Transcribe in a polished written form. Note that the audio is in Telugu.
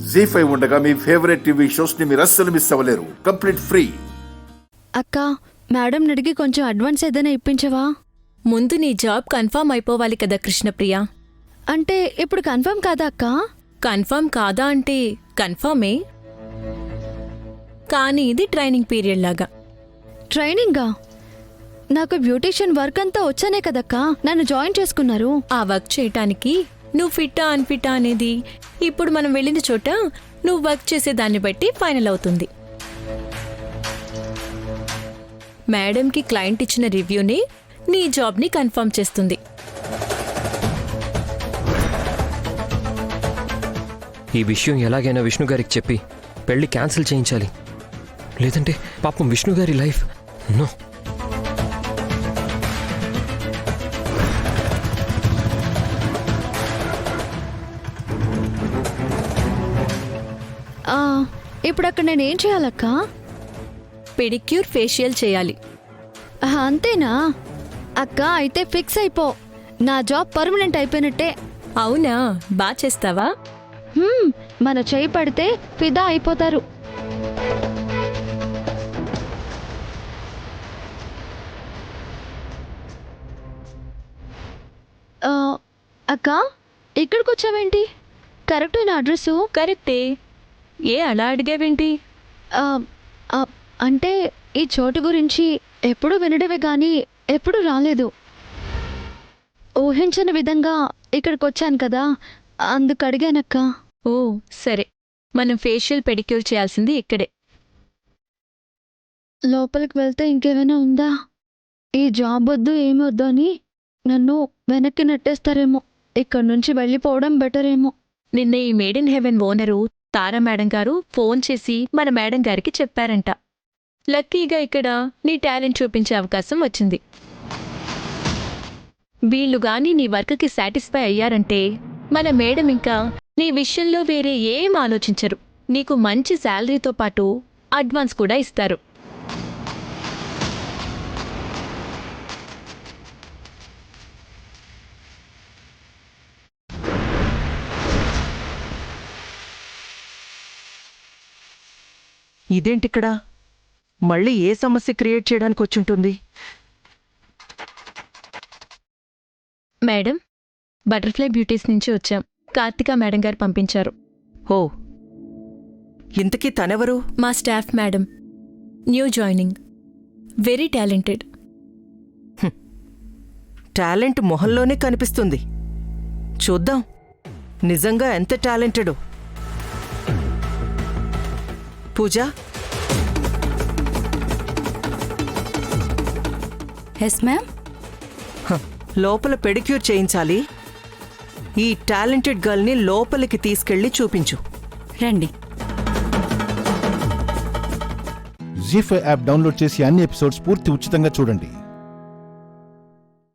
జీ5 ఉండగా మీ ఫేవరెట్ టీవీ షోస్ ని మీరు అస్సలు మిస్ అవ్వలేరు. Complete free. అక్క, మేడం అడిగి కొంచెం అడ్వాన్స్ ఏదైనా ఇప్పించవా? ముందు నీ జాబ్ కన్ఫర్మ్ అయిపోవాలి కదా కృష్ణప్రియ. అంటే ఇప్పుడు కన్ఫర్మ్ కాదా అక్క? కన్ఫర్మ్ కాదా అంటే కన్ఫర్మే, కానీ ఇది ట్రైనింగ్ పీరియడ్ లాగా. ట్రైనింగా? నాకు బ్యూటీషియన్ వర్క్ అంతా వచ్చానే కదక్క నన్ను జాయిన్ చేసుకున్నారు. ఆ వర్క్ చేయటానికి నువ్వు ఫిట్టా అన్ఫిట్టా అనేది ఇప్పుడు మనం వెళ్ళిన చోట నువ్వు వర్క్ చేసే దాన్ని బట్టి ఫైనల్ అవుతుంది. మేడంకి క్లయింట్ ఇచ్చిన రివ్యూని నీ జాబ్ని కన్ఫర్మ్ చేస్తుంది. ఈ విషయం ఎలాగైనా విష్ణు గారికి చెప్పి పెళ్లి క్యాన్సిల్ చేయించాలి. లేదంటే పాపం విష్ణు గారి లైఫ్ నో. ఇప్పుడు అక్కడ నేనేం చేయాలక్క? పెడిక్యూర్ ఫేషియల్ చేయాలి. అంతేనా అక్క? అయితే ఫిక్స్ అయిపో, నా జాబ్ పర్మనెంట్ అయిపోయినట్టే. అవునా, బా చేస్తావా? మన చేయి పడితే ఫిదా అయిపోతారు. అక్క, ఇక్కడికి వచ్చావేంటి? కరెక్ట్ నా అడ్రస్సు? కరెక్టే. ఏ అలా అడిగావేంటి? అంటే ఈ చోటు గురించి ఎప్పుడు వినడమే కానీ ఎప్పుడు రాలేదు. ఊహించని విధంగా ఇక్కడికి వచ్చాను కదా, అందుకు అడిగానక్క. ఓ సరే, మనం ఫేషియల్ పెడిక్యూర్ చేయాల్సింది ఇక్కడే. లోపలికి వెళ్తే ఇంకేమైనా ఉందా? ఈ జాబ్ వద్దు ఏమొద్దు అని నన్ను వెనక్కి నెట్టేస్తారేమో. ఇక్కడి నుంచి వెళ్ళిపోవడం బెటర్ ఏమో. నిన్న ఈ made in heaven owner Tara madam గారు ఫోన్ చేసి మన మేడం గారికి చెప్పారంట. లక్కీగా ఇక్కడ నీ టాలెంట్ చూపించే అవకాశం వచ్చింది. వీళ్ళు గాని నీ వర్క్కి సాటిస్ఫై అయ్యారంటే మన మేడం ఇంకా నీ విషయంలో వేరే ఏం ఆలోచించరు. నీకు మంచి శాలరీతో పాటు అడ్వాన్స్ కూడా ఇస్తారు. ఇదేంటిక్కడ? మళ్ళీ ఏ సమస్య క్రియేట్ చేయడానికి వచ్చుంటుంది? మేడం, బటర్ఫ్లై బ్యూటీస్ నుంచి వచ్చాం. కార్తికా మేడం గారు పంపించారు. ఓ, ఇంతకీ తనెవరు? మా staff madam, new joining, very talented. Talent మొహంలోనే కనిపిస్తుంది. చూద్దాం నిజంగా ఎంత టాలెంటెడో. Pooja, yes ma'am. లోపల పెడిక్యూర్ చేయించాలి. ఈ టాలెంటెడ్ గర్ల్ని లోపలికి తీసుకెళ్లి చూపించు. రండి. జీ5 యాప్ డౌన్లోడ్ చేసి అన్ని ఎపిసోడ్స్ పూర్తి ఉచితంగా చూడండి.